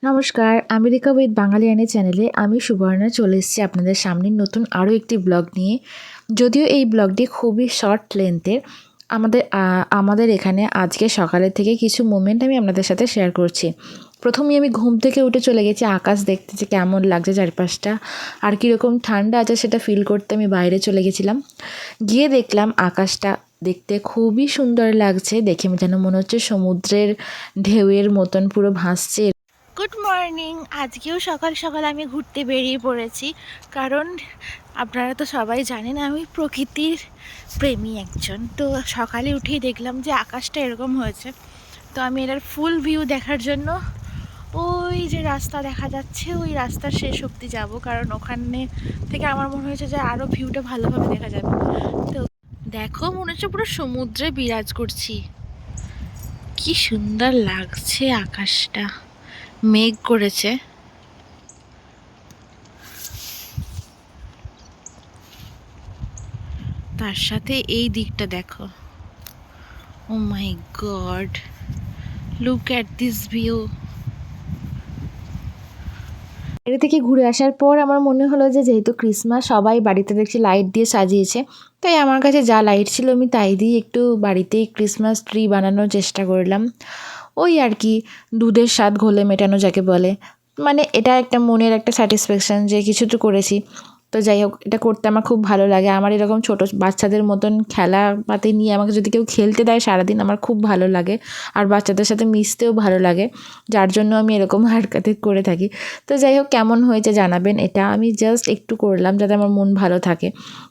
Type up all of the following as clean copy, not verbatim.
নমস্কার, America with বাঙালিয়ানি চ্যানেলে আমি সুবর্ণা চলে এসেছি আপনাদের সামনে নতুন আরও একটি ব্লগ নিয়ে। যদিও এই ব্লগটি খুবই শর্ট লেন্থের, আমাদের এখানে আজকে সকালের থেকে কিছু মোমেন্ট আমি আপনাদের সাথে শেয়ার করছি। প্রথমেই আমি ঘুম থেকে উঠে চলে গেছি আকাশ দেখতে, যে কেমন লাগছে চারপাশটা আর কীরকম ঠান্ডা আছে সেটা ফিল করতে আমি বাইরে চলে গেছিলাম। গিয়ে দেখলাম আকাশটা দেখতে খুবই সুন্দর লাগছে, দেখে যেন মনে হচ্ছে সমুদ্রের ঢেউয়ের মতন পুরো ভাসছে। Good morning. আজকেও সকাল সকাল আমি ঘুরতে বেরিয়ে পড়েছি, কারণ আপনারা তো সবাই জানেন আমি প্রকৃতির প্রেমী একজন। তো সকালে উঠেই দেখলাম যে আকাশটা এরকম হয়েছে, তো আমি এটার ফুল ভিউ দেখার জন্য ওই যে রাস্তা দেখা যাচ্ছে ওই রাস্তার শেষ অবধি যাব, কারণ ওখানে থেকে আমার মনে হয়েছে যে আরও ভিউটা ভালোভাবে দেখা যাবে। তো দেখো, মনে হচ্ছে পুরো সমুদ্রে বিরাজ করছি, কি সুন্দর লাগছে আকাশটা, মেঘ করেছে। তার সাথে এই দিকটা দেখো, oh my God, look at this view. বাইরে থেকে ঘুরে আসার পর আমার মনে হলো যে যেহেতু ক্রিসমাস, সবাই বাড়িতে দেখছি লাইট দিয়ে সাজিয়েছে, তাই আমার কাছে যা লাইট ছিল আমি তাই দিয়ে একটু বাড়িতেই ক্রিসমাস ট্রি বানানোর চেষ্টা করলাম। ওই আর কি, দুধের স্বাদ ঘোলে মেটানো যাকে বলে, মানে এটা একটা মনের একটা স্যাটিসফ্যাকশান যে কিছু তো করেছি। তো যাই হোক, এটা করতে আমার খুব ভালো লাগে। আমার এরকম ছোটো বাচ্চাদের মতন খেলাপাতি নিয়ে আমাকে যদি কেউ খেলতে দেয় সারাদিন, আমার খুব ভালো লাগে। আর বাচ্চাদের সাথে মিশতেও ভালো লাগে, যার জন্য আমি এরকম হারকাতে করে থাকি। তো যাই হোক, কেমন হয়েছে জানাবেন। এটা আমি জাস্ট একটু করলাম যাতে আমার মন ভালো থাকে।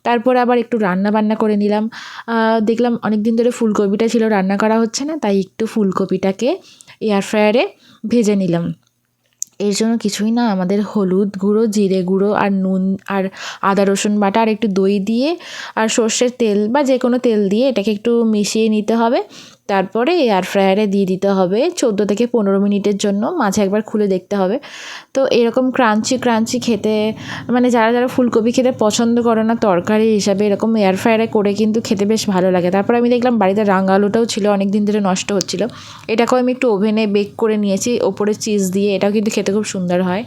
তারপরে আবার একটু রান্না বান্না করে নিলাম। দেখলাম অনেক দিন ধরে ফুলকপিটা ছিল, রান্না করা হচ্ছে না, তাই একটু ফুলকপিটাকে এয়ার ফ্রায়ারে ভেজে নিলাম। এর জন্য কিছুই না, আমাদের হলুদ গুঁড়ো, জিরে গুঁড়ো আর নুন আর আদা রসুন বাটা আর একটু দই দিয়ে আর সর্ষের তেল বা যে কোনো তেল দিয়ে এটাকে একটু মিশিয়ে নিতে হবে। তারপরে এয়ার ফ্রায়ারে দিয়ে দিতে হবে 14 থেকে 15 মিনিটের জন্য, মাঝে একবার খুলে দেখতে হবে। তো এরকম ক্রাঞ্চি ক্রাঞ্চি খেতে, মানে যারা যারা ফুলকপি খেতে পছন্দ করে না তরকারি হিসাবে, এরকম এয়ার ফ্রায়ারে করে কিন্তু খেতে বেশ ভালো লাগে। তারপর আমি দেখলাম বাড়িতে রাঙা আলুটাও ছিল, অনেক দিন ধরে নষ্ট হচ্ছিল, এটাকেও আমি একটু ওভেনে বেক করে নিয়েছি ওপরে চিজ দিয়ে, এটাও কিন্তু খেতে খুব সুন্দর হয়।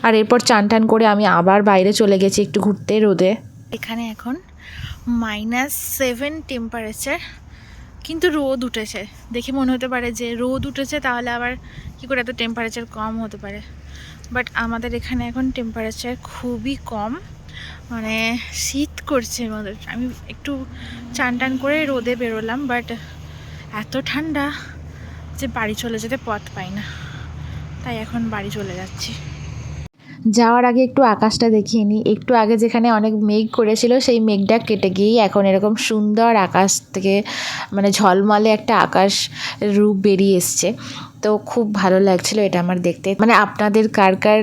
আর এরপর চান টান করে আমি আবার বাইরে চলে গেছি একটু ঘুরতে রোদে। এখানে এখন -7 টেম্পারেচার, কিন্তু রোদ উঠেছে। দেখে মনে হতে পারে যে রোদ উঠেছে, তাহলে আবার কী করে এত টেম্পারেচার কম হতে পারে। বাট আমাদের এখানে এখন টেম্পারেচার খুবই কম, মানে শীত করছে আমাদের। আমি একটু চান টান করে রোদে বেরোলাম, বাট এত ঠান্ডা যে বাড়ি চলে যেতে পথ পাই না, তাই এখন বাড়ি চলে যাচ্ছি। যাওয়ার আগে একটু আকাশটা দেখিয়ে নিই। একটু আগে যেখানে অনেক মেঘ করেছিল সেই মেঘটা কেটে গিয়েই এখন এরকম সুন্দর আকাশ থেকে মানে ঝলমলে একটা আকাশ রূপ বেরিয়ে এসছে। তো খুব ভালো লাগছিল এটা আমার দেখতে। মানে আপনাদের কার কার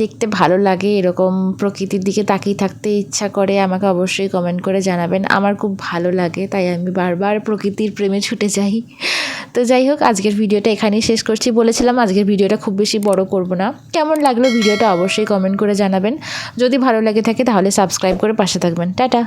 দেখতে ভালো লাগে, এরকম প্রকৃতির দিকে তাকিয়ে থাকতে ইচ্ছা করে, আমাকে অবশ্যই কমেন্ট করে জানাবেন। আমার খুব ভালো লাগে, তাই আমি বারবার প্রকৃতির প্রেমে ছুটে যাই। তো যাই হোক, আজকের ভিডিওটা এখানেই শেষ করছি। বলেছিলাম আজকের ভিডিওটা খুব বেশি বড় করব না। কেমন লাগলো ভিডিওটা অবশ্যই কমেন্ট করে জানাবেন। যদি ভালো লাগে থাকে তাহলে সাবস্ক্রাইব করে পাশে থাকবেন। টাটা।